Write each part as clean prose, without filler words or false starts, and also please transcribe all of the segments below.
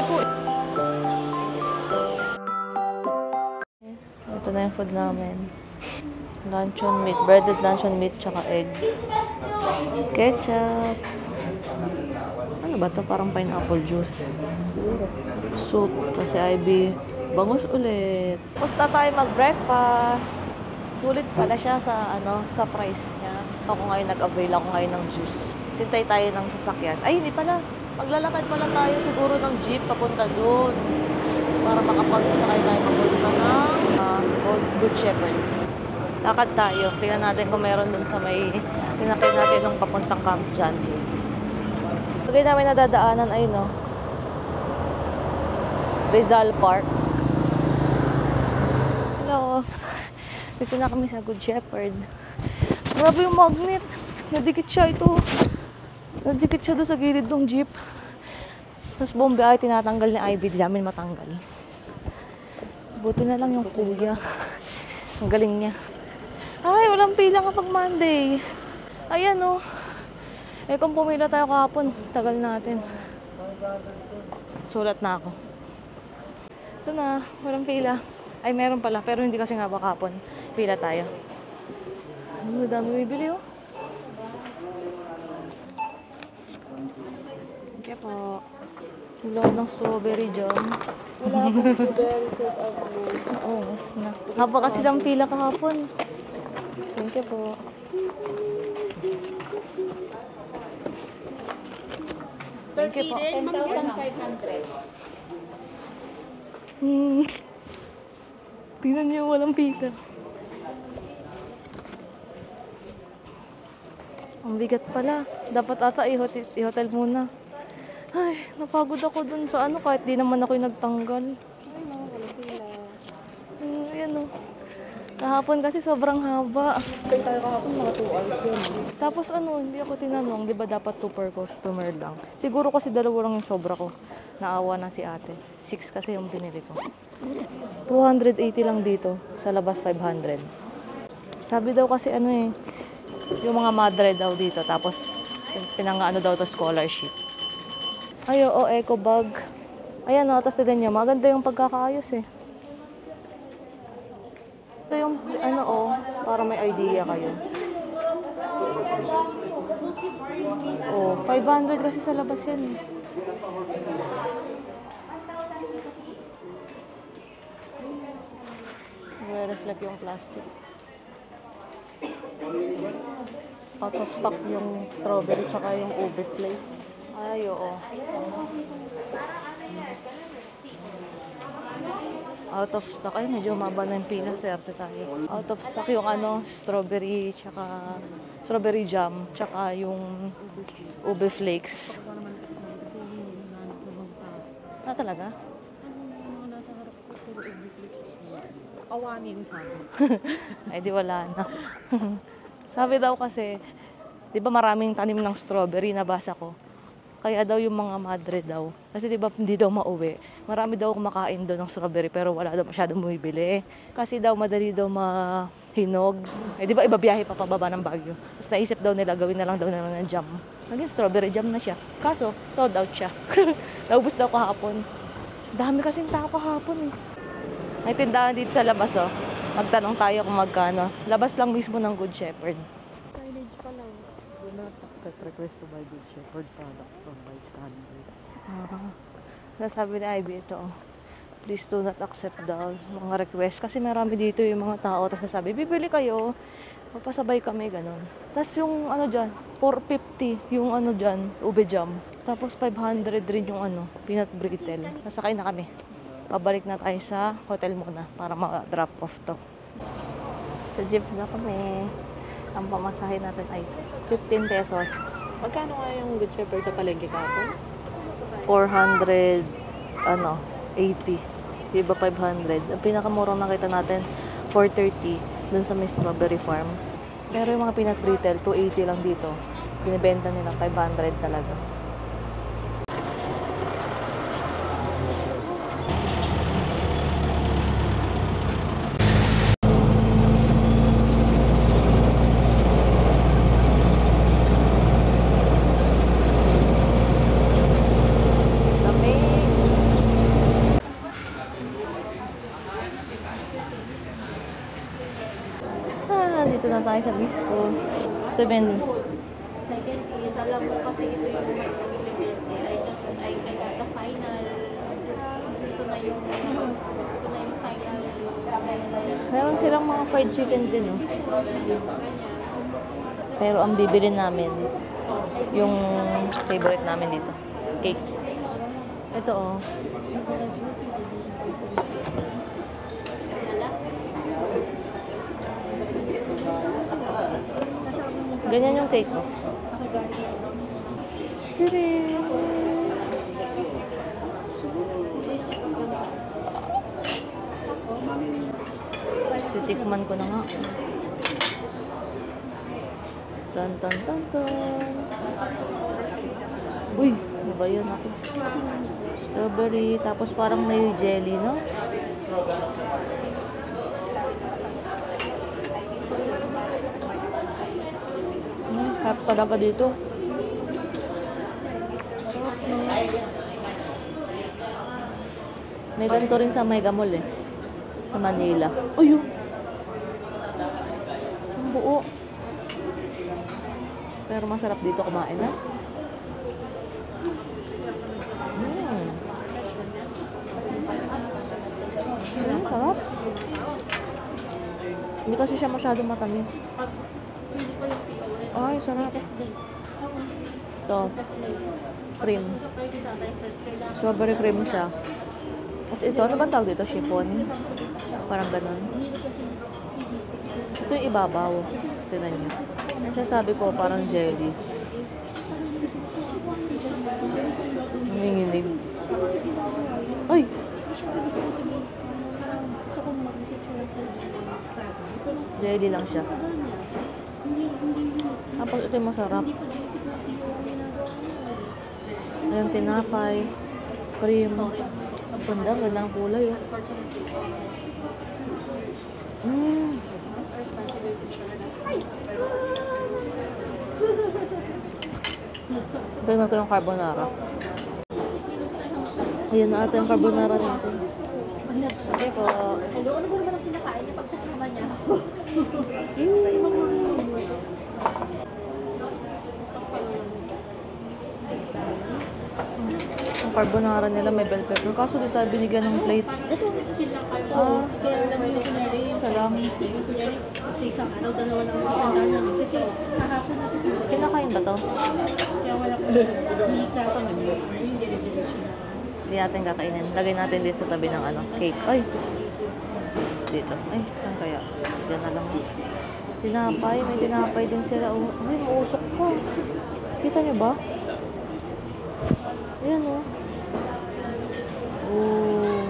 po. Ito na yung food namin. Luncheon meat. Breaded luncheon meat tsaka egg. Ketchup. Ano ba to? Parang pineapple juice. Soup. Kasi IB. Bangus ulit. Basta tayo mag-breakfast. Sulit pala siya sa sa price niya. Ako ngayon nag-avail ako ngayon ng juice. Sintay tayo ng sasakyan. Ay, hindi pala. Maglalakad pala tayo siguro ng jeep papunta doon. Para makapagsakay tayo papunta ng Good Shepherd. Lakad tayo. Tingnan natin kung meron doon sa may sinakay natin ng papuntang Camp John. Lagay namin nadadaanan ay Rizal Park. Hello. Dito na kami sa Good Shepherd. Grabe yung magnet. Nadikit siya ito. Nadikit siya doon sa gilid ng jeep. Tapos bombe ay tinatanggal ni Ivy. Di namin matanggal. Buti na lang yung kuya. Ang galing niya. Ay, walang pila kapag Monday. Ayan kung pumila tayo kahapon, tagal natin. Sulat na ako. Ito na, walang pila. Ay, meron pala. Pero hindi kasi nga kahapon. Pila tayo. Ang dami bibili Thank you po. Tulong ng strawberry jam. Wala akong strawberry set up mo. Oo, mas na. Haba kasi lang pila kahapon. Thank you po. Thank you po. 10,500. Tingnan niyo, walang pila. Ang bigat pala. Dapat ata i-hotel muna. Ay, napagod ako dun sa kahit di naman ako yung nagtanggal. Ay, walang pila. Ayan Kahapon kasi sobrang haba. Kaya tayo kahapon mga 2 hours yun. Tapos hindi ako tinanong, di ba dapat 2 per customer lang? Siguro kasi 2 lang yung sobra ko. Naawa na si ate. 6 kasi yung binili ko. 280 lang dito. Sa labas 500. Sabi daw kasi yung mga madre daw dito. Tapos pinang daw to scholarship. Ay, eco bag. Ayan tapos tignan nyo, maganda yung pagkakaayos Ito yung para may idea kayo. 500 kasi sa labas yan reflect yung plastic. Out of stock yung strawberry tsaka yung ube flakes. Ay, out of stock. Ay, medyo maba na yung pila. Serte tayo. Out of stock yung strawberry tsaka strawberry jam tsaka yung ube flakes. Talaga? Nasa harap ko, puro ube flakes. Awanin sabi. Ay, di wala na. Sabi daw kasi, di ba maraming tanim ng strawberry, nabasa ko. Kaya daw yung mga madre daw. Kasi di ba hindi daw mauwi. Marami daw kumakain daw ng strawberry pero wala daw masyadong bumibili. Kasi daw madali daw mahinog. Eh di ba ibabiyahe pa pababa ng Baguio. Tapos naisip daw nila gawin na lang daw ng jam. Naging strawberry jam na siya. Kaso, sold out siya. Naubos daw kahapon. Dami kasing tao kahapon May tindahan dito sa labas Magtanong tayo kung magkano. Labas lang mismo ng Good Shepherd. Signage pa lang. Do not accept request to buy Good Shepherd products from bystanders. Nasabi ni Ivy ito please do not accept daw mga request. Kasi marami dito yung mga tao. Tapos nasabi, bibili kayo. Papasabay kami, ganun. Tapos yung dyan, 450 yung dyan, ube jam. Tapos 500 rin yung peanut brittle. Nasakay na kami. Pabalik na tayo sa hotel muna para ma-drop off to. Sa jeep na kami. Ang pamasahe natin ay 15 pesos. Magkano nga yung Good Shepherd sa palengke kahapon? 480. Diba 500? Ang pinakamurang nakita natin, 430 dun sa may strawberry farm. Pero yung mga peanut brittle, 280 lang dito. Binibenta nila 500 talaga. Depende. Second is, alam mo kasi ito yung implemente. I got the final. Ito na yung final. Meron silang mga fried chicken din, oh. Pero ang bibili namin, yung favorite namin dito, cake. Ito, oh. Ganyan yung cake, oh. Tadam! Titikman ko na nga. Tan tan tan tan. Uy, ano ba yun ako? Strawberry, tapos parang may jelly, no? Harap talaga dito. May ganito rin sa Mega Mall, eh. Sa Manila. Uy, ang buo. Pero masarap dito kumain, ha? Sarap. Hindi kasi siya masyadong matamis. Ay, sarap. Ito. Cream. Strawberry cream siya. Tapos ito, ano ba tawag dito? Chiffon. Parang ganun. Ito yung ibabaw. Tignan nyo. Ang sasabi ko, parang jelly. Nanginginig. Ay! Jelly lang siya. Tapos ito yung masarap. Ayan, tinapay. Cream. Ganda, ganda ang kulay, oh. Tignan natin yung carbonara. Ayan na ata yung carbonara natin. Okay po. Hello, ano ba naman ang kinakain niya pag kasama niya? Ang carbonara nila may bell pepper. Kaso di tayo binigyan ng plate. Ito, sila kayo. Ah, Kaya alam mo yung kunwari. salamat. Sa isang araw, dalawa lang ang isang namin. Kasi kahapon natin. Kinakain ba to? Kaya wala ko. Hindi ka pa man. Yung delivery. Hindi natin kakainin. Lagay natin dito sa tabi ng ano, cake. Ay! Dito. Ay, saan kaya? Diyan na lang. Tinapay. May tinapay din sila. Oh. Ay, mausok pa. Kita niyo ba? Ayan, oh. Oh.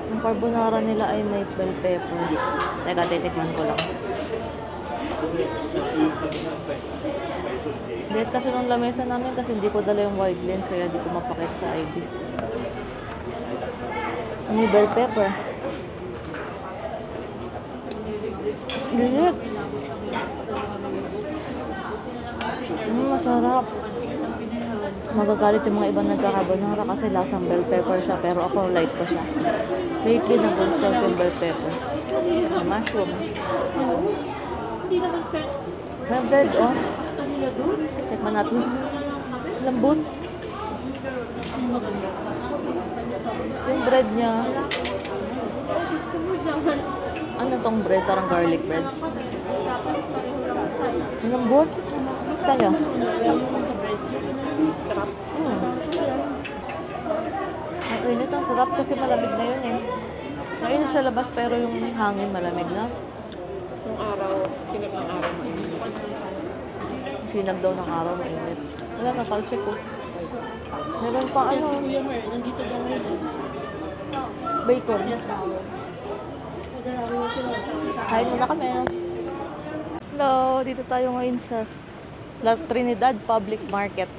Ang carbonara nila ay may bell pepper. Teka, titikman ko lang. Dahil kasi nung lamesa namin kasi hindi ko dala yung wide lens kaya hindi ko mapakit sa ID. May bell pepper. Init. Masarap. Magagalit yung mga ibang nagkakarbonara kasi lasang bell pepper siya pero ako light ko siya. Lately nag-install ko yung bell pepper. Mushroom. Hindi naman stretch. May bread, oh. Gusto nila doon. Tikman natin. Lambot. Yung bread niya. Gusto mo dyan. Ano tong bread? Parang garlic bread. Tapos pareho lang ang price. Ang lambot. Gusto niyo? Sa bread. Ang init. Ang sarap kasi malamig na yun, eh. Mainit sa labas pero yung hangin malamig na. Yung araw, sinag ng araw mainit. Sinag daw ng araw mainit. Wala na, talsik ko. Meron pa ano, Si Kuya Mer, nandito daw ngayon. bacon. Kain muna kami. Hello, dito tayo ngayon sa La Trinidad Public Market.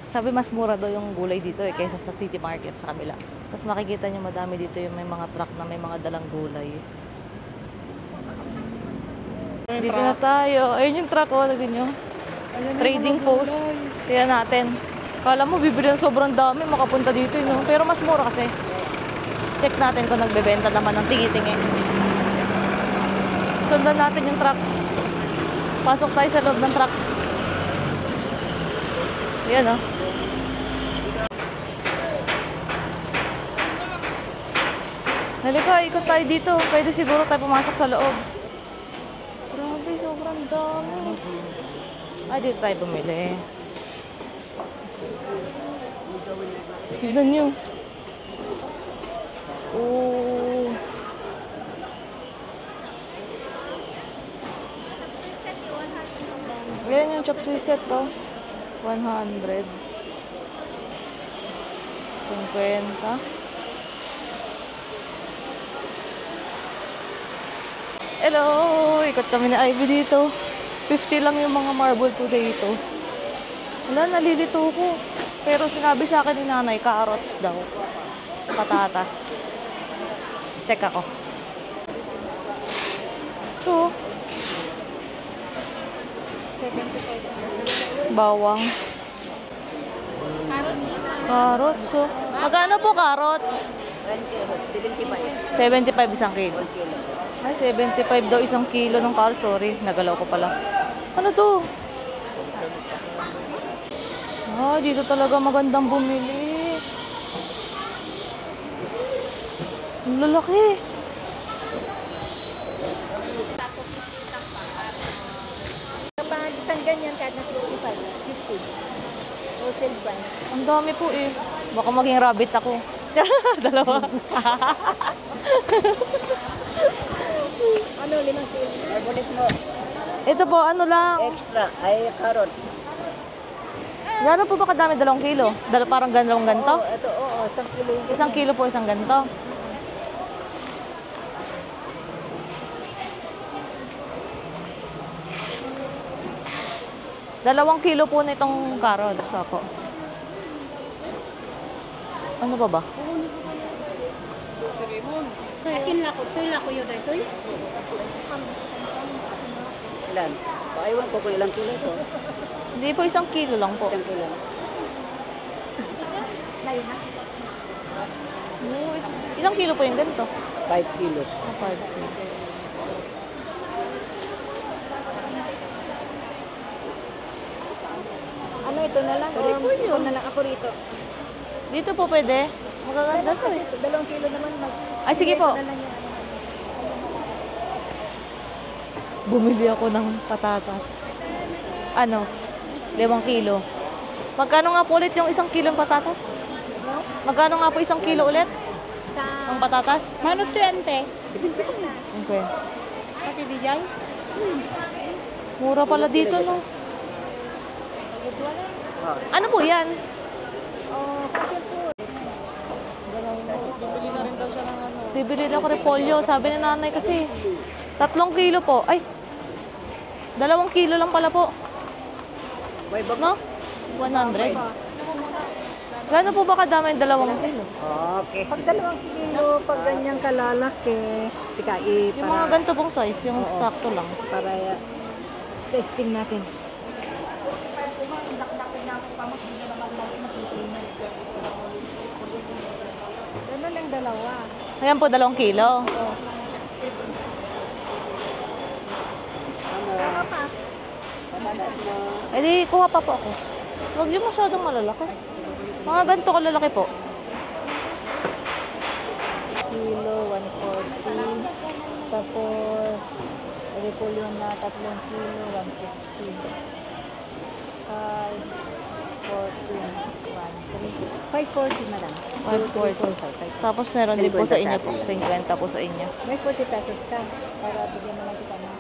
Sabi mas mura daw yung gulay dito eh, kaysa sa City Market sa kabila. Tapos makikita nyo madami dito yung may mga truck na may mga dalang gulay. Dito na tayo. Ayun yung truck, oh, tignan nyo. Trading post. Tignan natin. Kala mo, bibili ng sobrang dami, makapunta dito, no? Pero mas mura kasi. Check natin kung nagbebenta naman ng tingi-tingi. Sundan natin yung truck. Pasok tayo sa loob ng truck. Yan oh. Halika, ikot tayo dito. Pwede siguro tayo pumasok sa loob. Grabe, sobrang dami. Ay, dito tayo bumili. Tignan nyo. Oh. Ayan yung chop suey set to. 100. 50. Hello! Ikot kami na Ivy dito. 50 lang yung mga marble potato. Wala, nalilito ko. Pero sinabi sa akin ni nanay, carrots daw. Patatas. Check ako. Ito. Bawang. Carrots, oh. Magkano po carrots? 75 isang kilo. Ay, 75 daw isang kilo ng carrots. Sorry, nagalaw ko pala. Ano to? Ah, dito talaga magandang bumili. Ang lalaki. Kapag isang ganyan, kahit na 65, 50. Wholesale price. Ang dami po eh. Baka maging rabbit ako. Dalawa. Ano, 5 kilo? Arbonet mo. Ito po, ano lang. Extra. Ay, carrot. Gano'n po ba kadami? 2 kilo? Parang ganong ganito? Ito, oo. 1 kilo yung 1 kilo po, isang ganito. Dalawang kilo po nitong carrots ako. Ano ba ba? Akin lako, toy lako yun dito. ilan. Paiwan ko kung ilang kilo ito. Hindi po, 1 kilo lang po. 1 kilo. Oh, ilang kilo po yung ganito? 5 kilos. 5 kilo. Ano ito na lang? Or ito na lang ako rito. Dito po pwede? Magaganda to eh. 2 kilo naman. Ay, sige po. Na lang yan. Bumili ako ng patatas. Ano? 5 kilo. Magkano nga po ulit yung 1 kilong patatas? Magkano nga po 1 kilo ulit? Sa... Ang patatas? Mano 20? Okay. Pati di dyan? Mura pala dito, no? Ano po yan? Oh, kasi po. Bibili na ako repolyo. Sabi ni nanay kasi 3 kilo po. Ay, 2 kilo lang pala po. No? 100. Gano'n po ba kadami yung 2 kilo? Okay. Pag 2 kilo, pag ganyang kalalaki, tika, Yung mga ganito pong size, yung sakto lang. para testing natin. Ano lang dalawa? Ayan po, 2 kilo. Eh di, kuha pa po ako. Huwag yung masyadong malalaki. Mga ganito kalalaki po. Kilo, 140. Tapos, repolyo na 3 kilo, 150. 540 na lang. 540. Tapos meron din po sa inyo po. 50 po sa inyo. May 40 pesos ka para bigyan mo lang kita ng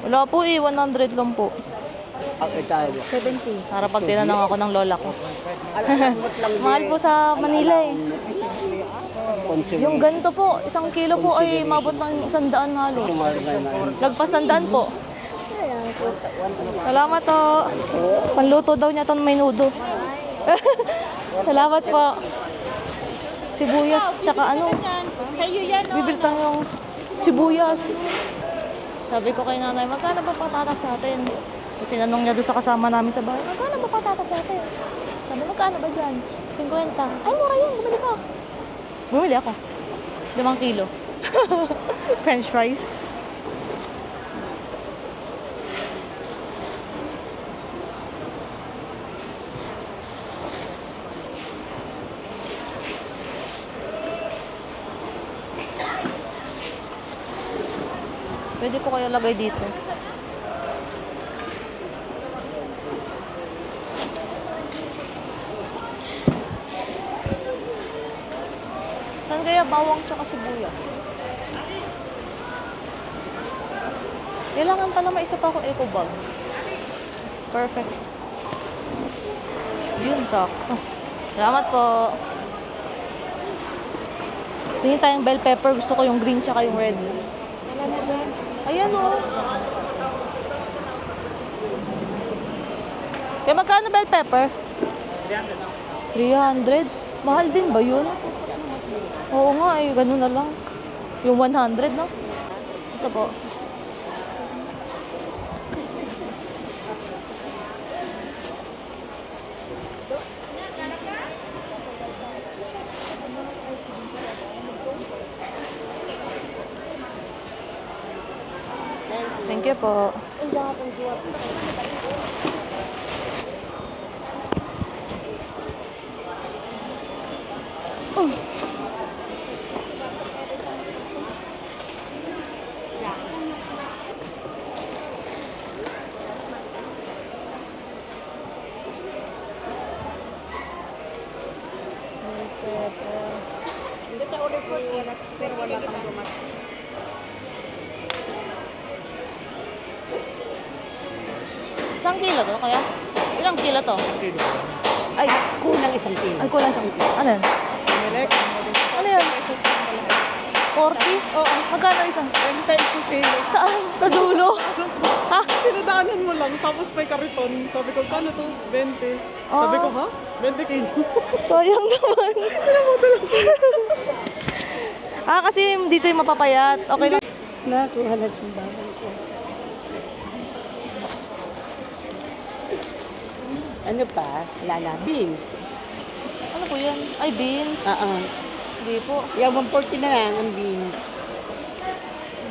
500. Wala po eh, 100 lang po. Okay tayo. 70. Para pag tinanong ako ng lola ko. Alamot lang. Mahal po sa Manila eh. Consume. Yung ganito po, 1 kilo po ay mabot ng 100 halos. Lagpas 100 po. Salamat po. Panluto daw niya itong menudo. Salamat po. Sibuyas, tsaka ano. Bibili tayong sibuyas. Sabi ko kay nanay, magkano ba patatas sa atin? Kasi nanong niya doon sa kasama namin sa bahay, magkano ba patatas sa atin? Sabi, magkano ba dyan? 50. Ay, mura yan, bumili ka. Bumili ako. 5 kilo. French fries. Pwede ko kaya lagay dito. Saan kaya bawang tsaka sibuyas? Kailangan pala may isa pa akong eco bag. Perfect. Yun, sakto. Salamat po. Tingin tayong bell pepper. Gusto ko yung green tsaka yung red. Ayan o. Kaya magkano bell pepper? 300. Mahal din ba yun? Oo nga eh. Ganun na lang. Yung 100 no? Ito po. Thank you po. Kita ulit po pero wala kang dumating. Isang kilo to kaya? Ilang kilo to? Ay, kulang isang kilo. Ay, kulang isang kilo. Ano yan? Melek. Ano yan? 40? Oo. Magkano isang? 25 kilo. Saan? Sa dulo? Ha? Pinadaanan mo lang, tapos may kariton. Sabi ko, kano to? 20. Sabi ko, ha? 20 kilo. Sayang naman. Kasi dito yung mapapayat. Okay lang. Nakuha na yung bawang ko. Ano pa? Lalabing. Ano po yan? Ay, beans. Hindi po. Yung 140 na lang ang beans.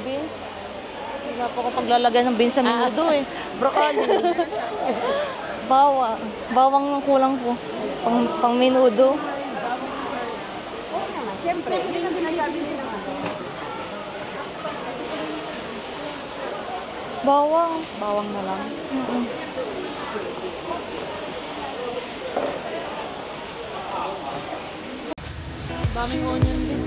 Beans? Wala po ako paglalagay ng beans sa menudo eh. Broccoli. Bawang. Bawang ng kulang po. Pang menudo. Siyempre, yun ang sinasabi nila. Bawang. Bawang na lang. Daming onion din.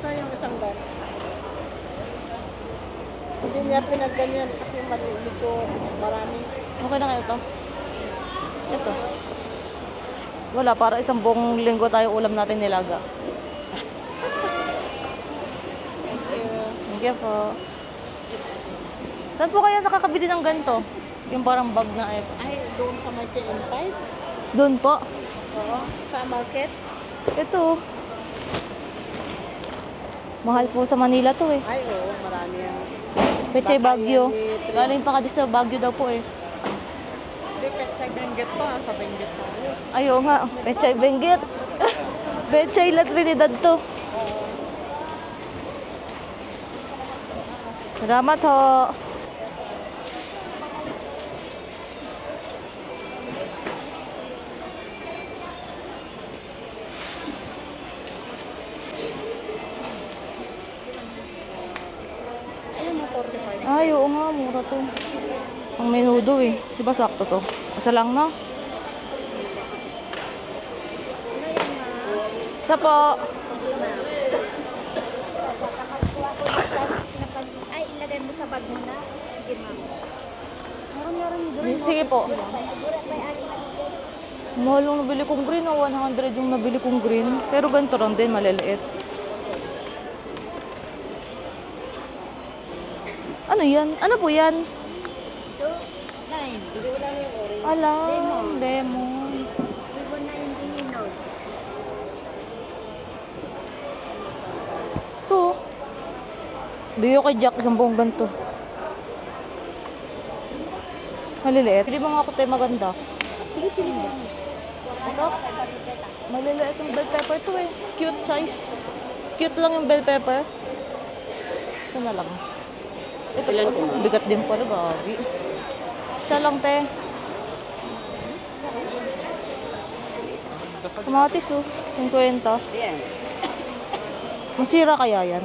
Ito yung isang bag. Hindi niya pinagganyan kasi medyo marami. Okay na kayo to? Ito. Wala, para isang buong linggo tayo ulam natin nilaga. Thank you po. Saan po kaya nakakabili ng ganito? Yung parang bag na ito. Ay, doon sa may KM5. Doon po. Oo, sa market. Ito. Mahal po sa Manila to eh. Ay, oo, marami yan. Pechay Baka Baguio. yan eh, Galing pa kasi sa Baguio daw po eh. Hindi, Pechay Benguet to ha, sa Benguet tayo. Ayaw nga. Pechay Benguet. Pechay La Trinidad to. Salamat ho. Ayun mo, 45. Ay, oo nga. Mura to. Ang menudo eh. Diba sakto to? Isa lang na. Isa po. Ay, ilagay mo sa bag mo na. Sige, ma'am. Sige po. Mahal yung nabili kong green, 100 yung nabili kong green. Pero ganito lang din, maliliit. Ano yan? Ano po yan? Alam, lemon. Ito. Biyo kay Jack, isang buong ganito. Maliliit. Pili mo nga ako tayo maganda. Sige, pili mo. Ito? Maliliit yung bell pepper to eh. Cute size. Cute lang yung bell pepper. Ito na lang. Ito, bigat din pala, babi. Isa lang, te. Kamatis, oh. 50. Masira kaya yan?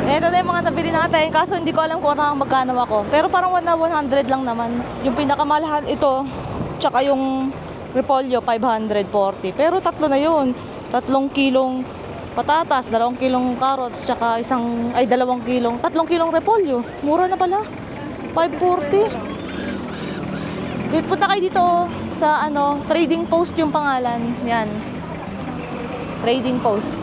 Ito na yung mga nabili natin. Kaso hindi ko alam kung magkano ako. Pero parang 100 lang naman. Yung pinakamalahan ito. Tsaka yung repolyo, 540. Pero tatlo na yun. 3 kilong patatas, 2 kilong carrots, tsaka 2 kilong, 3 kilong repolyo. Mura na pala. 540. Punta kayo dito sa Trading Post yung pangalan. Yan. Trading Post.